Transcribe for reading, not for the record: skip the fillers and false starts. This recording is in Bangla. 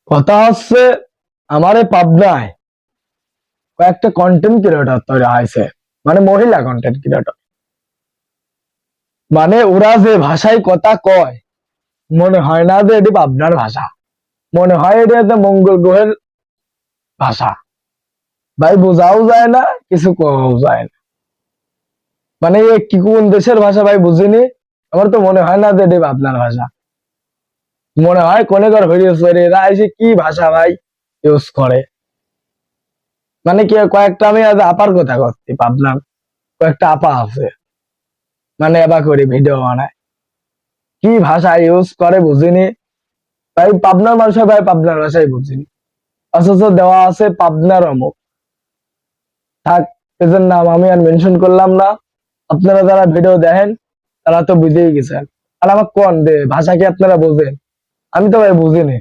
কথা হচ্ছে আমার এই পাবনায় কয়েকটা কন্টেন্ট ক্রিয়েটর তৈরি হয়েছে, মানে মহিলা কন্টেন্ট ক্রিয়েটর। মানে ওরা যে ভাষায় কথা কয় মনে হয় না যে এটি পাবনার ভাষা, মনে হয় এটি একটা মঙ্গল গ্রহের ভাষা। ভাই বোঝাও যায় না, কিছু কোয়াও যায় না। মানে এ কি কোন দেশের ভাষা ভাই বুঝিনি। আমার তো মনে হয় না যে এটি পাবনার ভাষা। মনে হয় কোনেকার ভিডিও করে এরা এসে কি ভাষা ভাই ইউজ করে। মানে কি কয়েকটা আমি আজ আপার কথা করছি, পাবনার কয়েকটা আপা আছে, মানে এবার করে ভিডিও বানায়, কি ভাষা ইউজ করে বুঝিনি। ভাই পাবনার মানুষের ভাই পাবনার ভাষাই বুঝিনি, অথচ দেওয়া আছে পাবনার অমুক। থাক, এদের নাম আমি আর মেনশন করলাম না। আপনারা যারা ভিডিও দেখেন তারা তো বুঝেই গেছেন। আর আমার কোন দে ভাষা কি আপনারা বোঝেন? আমি তো ভাই বুঝিনি।